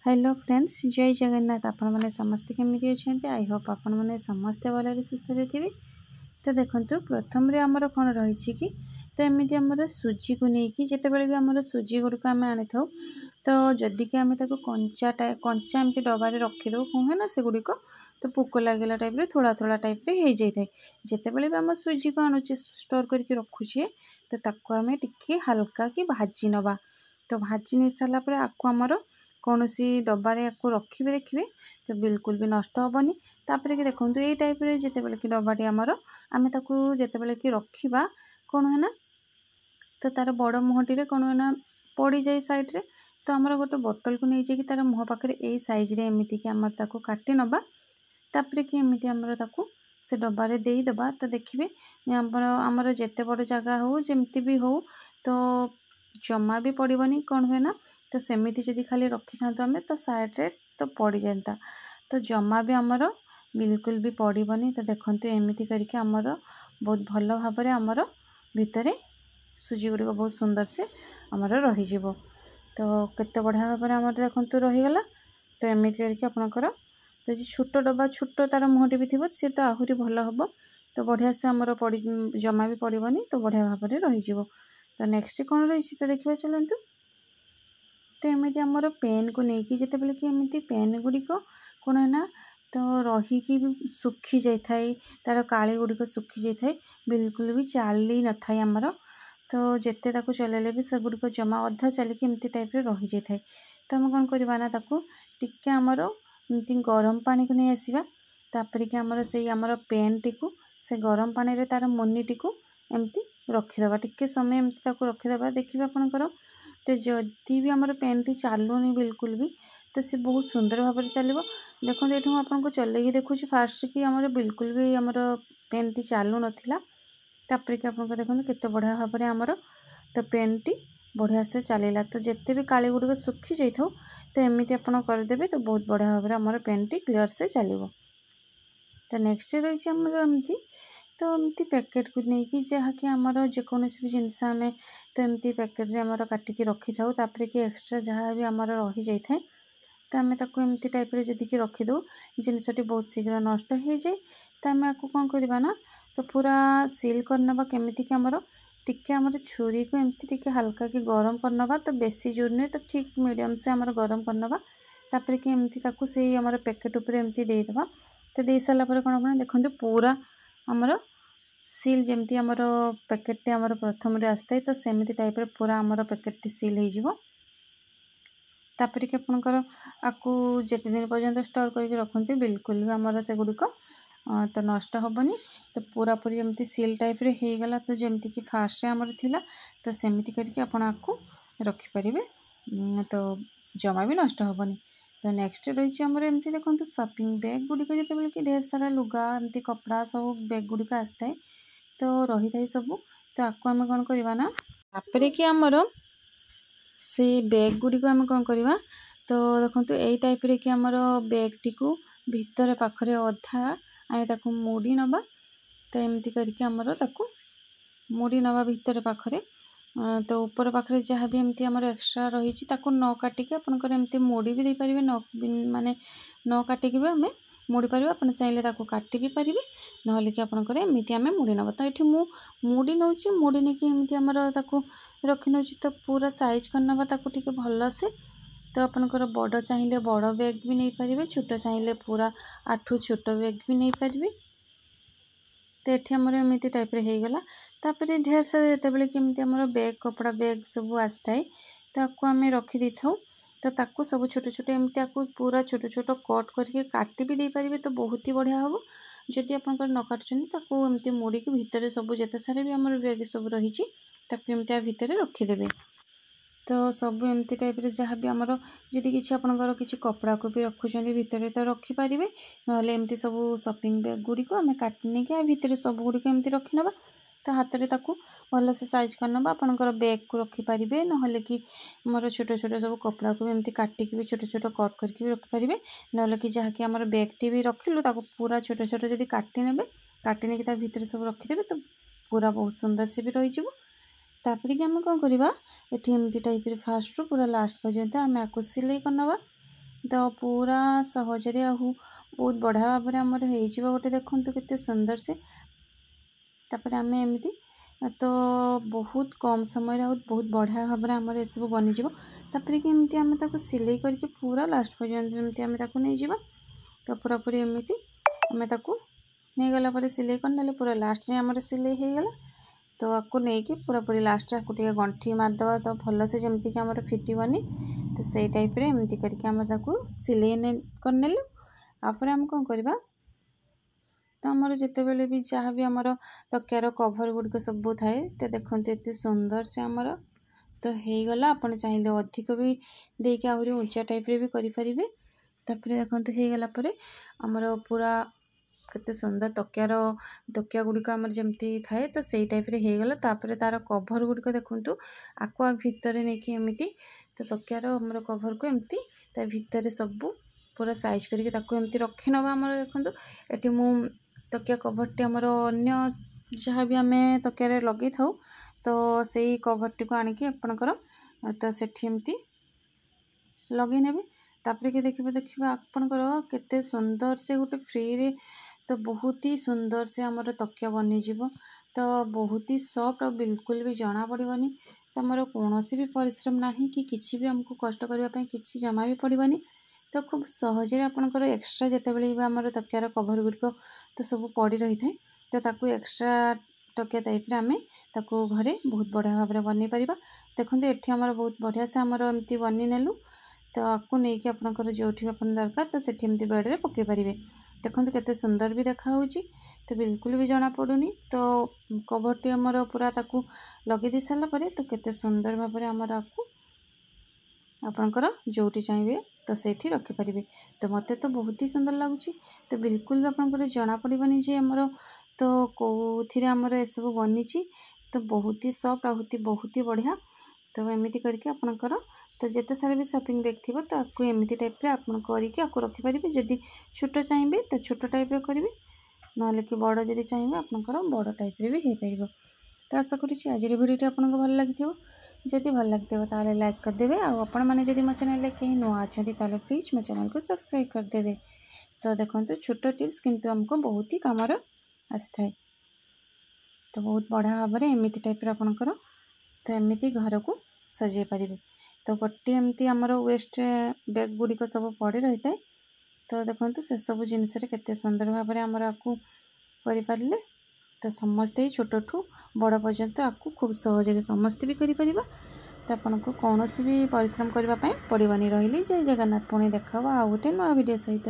Hello friends, जय जगन्नाथ। आपण मैंने समस्ते केमी अच्छा? आई होप आपण मैंने समस्ते भल सुस्थ थे। तो देखो प्रथम आमर कौन रही कि तो एमती आमर सुजी को लेकिन जितेबाला भी आम सुजी गुड़िक आम आनी था तो जदि कि आम कंचा कंचा एमती डबारे रखीदे कौन है ना से गुड़िक तो पोक लगला टाइप थोड़ा थोड़ा टाइप हो जाए। जितेबाला भी आम सुजी को आणुचे स्टोर करके रखुचे तो ताको आम टिके हल्का कि भाजी नवा। तो भाजी नहीं सारापर आपको आमर कौन सी डबारे आपको रखिए देखिए तो बिल्कुल भी नष्ट हेनी। तापर कि देखो ये टाइप जितेबाला कि डबाटी आमर आम ताकू जितेबाला कि रखा कौन है ना तो तार बड़ मुहटी कौन है ना पड़ जाए सैड्रे। तो आमर गोटे बोतल को नहीं जाकि तार मुह पाखे यही सैज्रे एमती कि आम ताकू काटी नवा। तापर कि एमती आमर ताकू से डबारे देदेबा। तो देखिए आमर जिते बड़ जगह हो जमती भी हो तो जमा भी पड़ोनी कौन हुए ना तो सेमती जदि खाली रखी था आम तो सैड्रे तो पड़ जाता तो जमा भी आमर बिल्कुल भी पड़ोनी। तो देखो एमती करके आमर बहुत भल भाव आमर भितर सुजी गुड़िक बहुत सुंदर से आमर रही तो केते बढ़िया भाव आमर देखो रहीगला। तो एमती करके आपणकर तो छोट डब्बा छोट तार मुहटी भी थी सी तो आहरी भल हम तो बढ़िया से आमर जमा भी पड़ोनी तो बढ़िया भाव रही। तो नेक्स्ट कौन रही तो देखा चलतु। तो एमती आमर पेन को लेकिन जितेबाला कि एमती पेन गुड़िक कौन है ना तो रहीकि सुखी जाए तार काली गुड़िक सुखी जाए बिल्कुल भी चली न था आमर। तो जिते ताकू चलैले भी से गुड़िक जमा अधा चलिकी एमती टाइप रही जाए। तो आम कौन करवा ना ताकू टिके आमर एमती गरम पानी को नहीं आसवा तापर कि आमर से आमर पेन टी से गरम पानी रे तार मुनि टी एमती रखीदे टिके समय एमती ताकू रखीदे। देखिए आपणकर तो जदि भी आमर पेन टी चलुनी बिल्कुल भी तो सी बहुत सुंदर भाव चलो। देखो ये आपको चलैकी देखुँ फास्ट कि आमर बिल्कुल भी आमर पेन टी चलु नाला तापर कि आपको देखो केते बढ़िया भाव आमर तो पेन टी बढ़िया से चलला। तो जिते भी काली गुड़िक सुखी जाए तो एमती आप करदे तो बहुत बढ़िया भाव आमर पेन टी क्लीयर से चलो। तो नेक्स्ट रही आमर एमती तो एमती पैकेट को लेकिन जहाँकि आमर जेकोसी भी जिनस आम तो एमती पैकेट रे आमर काटिकी रखी था तापर कि एक्सट्रा जहाँ भी आमर रही जाए तो आम ताको एमती टाइप जदि कि रखीदे जिनसटी बहुत शीघ्र नष्ट हो जाए। तो आम आपको कौन करवा ना तो पूरा सील करनवा केमिति कि आमर टिके आमर छुरी को एमती टिके हल्का कि गरम करनवा तो बेसी जोर नुहे तो ठीक मीडियम से आमर गरम करनवा। तापर कि एमती ताकू से आमर पैकेट उपर एमती देदेबा। तो दे सारा पर कौन हम देखते पूरा आमर सील जमती आमर पैकेटे आमर प्रथम आसता है तो सेमती टाइप पूरा आमर पैकेट सील हो। तापर कि आपणकर आपको जिते दिन पर्यंत स्टोर करके रखते बिल्कुल भी आमर से गुड़िक तो नष्ट हेनी। तो पूरा पूरी एमती सील टाइप रे हो गला तो जमती कि फास्ट आमर थिला तो सेमती करके आपण आपको रखिपारे तो जमा भी नष्ट हेनी। तो नेक्स्ट रही आमर एमती देखो शॉपिंग बैग गुड़िक जिते कि ढेर सारा लुगा एमती कपड़ा सब बैग गुड़िक आसता है तो रही था सब। तो आपको आम कौन करवा ना तापर कि आमर से बैग गुड़िक आम कौन करवा तो देखो यही टाइप रे कि आमर बैग टी को भितर पाखरे अधा आम ताकू मुड़ी नवा। तो एमती करके आमर ताकू मुड़ी नवा भितर पाखरे तो ऊपर पाखरे जहाँ भी एमती आमर एक्स्ट्रा रही न काटिकी आपणकर एमती मुड़ी भी दे पारे न माने न काटिकी भी आम मुड़ी पारे आप चाहिए ताकू काटि भी पारे ना कि आपणकर एमती आम मुड़ी नवा। तो ये मुड़ी नौ मुड़ी नहीं कि एमती आमर ताकू रखी नौ तो पूरा साइज करनवा ताकू टिके भल से। तो आपणकर बड़ चाहिए बड़ बैग भी नहीं पारे छोट चाहिए पूरा आठू छोट बैग भी नहीं पारे। तो ये आमर एमती टाइप हो गला। तापर ढेर सारा जितेबाला कि आमर बैग कपड़ा बैग सब आसता है तो आपको आम रखी दे था तो ताकू सब छोट छोट एमती आपको पूरा छोट छोट कट करके काटी भी दे पारे तो बहुत ही बढ़िया हम। जदि आप न काटुँच एमती मुड़ी की भितर सब जिते सारा भी आमर बैग सब रही एमती भितर रखीदे। तो सब एमती टाइप जहाँ भी आमर जदि किसी आपंकर किसी कपड़ा को भी रखुच्च भितर तो रखिपारे ना एमती सब शॉपिंग बैग गुड़िक आम काटने कि भितर सब गुड़िक एमती रखी नवा। तो हाथ में ताकू भल से साइज करनवा आपंकर बैग को रखिपारे ना कि मोर छोट छोट सब कपड़ा को भी एमती काटिकी भी छोट छोट कट करके भी रखिपारे ना कि जहाँकि आमर बैग टी भी रखिलु ताकू पूरा छोट छोट जदि काटि नेबे काटि नहीं भितर सब रखिदेवे तो पूरा बहुत सुंदर से भी रही। तापर कि आम कौन करवा एमती टाइप फास्ट रू पूरा लास्ट पर्यंत आम आपको सिलाई करनवा। तो पूरा सहजरे बहुत बढ़िया भाव में आमर हो गोटे देखूँ केते सुंदर से तापर आम एमती तो बहुत कम समय बहुत बढ़िया भाव में आमर सब बनीज तापर कि एमती आम सिलाई करके पूरा लास्ट पर्यंत एमती आम नहीं जावा तो पूरा पूरी एमती आम नहीं गला सिलाई कर पूरा लास्ट में आमर सिलाई हो गला तो आपको नहीं कि पूरा पूरी लास्ट आपको टे गंठी मारदे तो भल से जमती कि आमर फिटबनी तो सही टाइप रे एमती करके आम सिलाई करने आपर आम कौन करवा तो आमर जिते बेले भी जहाँ भी आमर तकियार कभर गुड़िक सब थाए तो देखते एत सुंदर से आमर तो हो गला आपन चाहिए अधिक भी देके आहरी ऊंचा टाइप रे भी करें तापर देखते हो गला आमर पूरा केते सुंदर तकिया गुड़िक आमर जमती थाए तो सही टाइप रे हो गला तापर तार कभर गुड़िक देखु आकुआ भितर नहीं कि एमती तो तकियार आमर कभर को एमती ता भितर सब पूरा साइज करके एमती रखी नवा आमर देखु एटी मु तकिया कभरटी आमर अन्य जहाँ भी आम तकिया लगे था तो सही कभरटी को आणिकी आपणकर तो सेठी एमती लगे ने तापर कि देखिए आपणकर केते सुंदर से गोटे फ्री रे तो बहुत ही सुंदर से आमर तकिया बनीज तो बहुत ही सॉफ्ट और बिल्कुल भी जना पड़ोनी तो आमर कौन भी परिश्रम ना कि किसी भी आमको कष्ट करने कि जमा भी पड़ोनी तो खूब सहजे आपणकर एक्सट्रा जितेबाला भी आमर तकियार कभर गुड़िक तो सब पड़ी रही था तो ताकू एक्सट्रा तकिया टाइप रे आमे ताकू घरे बहुत बढ़िया भाव में बन पार देखते ये आमर बहुत बढ़िया से आमर एमती बनी नेलु तो आपको नहीं कि आपणकर जो दरकार तो सेठी एमती बेड्रे पकई पारे देखते केते सुंदर भी देखा तो बिल्कुल भी जना पड़ूनी तो कभरटी आमर पूरा ताकू लगे दी सारापर तो केते सुंदर भाव में आमर आपको आपणकर जोटी चाहिए तो सेठी रखिपारे तो मते तो बहुत ही सुंदर लगुच तो बिल्कुल भी आपंकर जना पड़ोनी जे आमर तो कौन आमर ये सब बनी तो बहुत ही सॉफ्ट बहुत ही बढ़िया तो एमती करके आपणकर तो जिते सारा भी शॉपिंग बैग थी तो आपको एमती टाइप रे आप करके रखिपारे जदि छोट चाहिए तो छोट टाइप रे करेंगे ना कि बड़ जदि चाहिए आपणकर बड़ टाइप रे भी हो पार तो आशा करुँच आज भिडियो आपको भल लगी जदि भल लगी ताले लाइक करदे आपण मैंने जदि मो चैनल कहीं नुआ अच्छा ताले प्लीज मो चैनल को सब्सक्राइब करदे तो देखो छोट टिप्स किंतु हमको बहुत ही काम आसए तो बहुत बढ़िया भाव में एमती टाइप आपणकर तो एमती घर को सजे पारे तो गोटे एमती आमर वेस्ट बैग गुड़िक सब पड़ी रही है तो देखो से सब जिनस केते सुंदर भाव में आमर आपको करें तो समस्ते ही छोट ठू बड़ पर्यंत आपको खूब सहज समस्ते भी करें तो आपको कौन भी परिश्रम करने पड़ोनी रही जय जगन्नाथ पुणी देखा आ गोटे नुआ वीडियो सहित।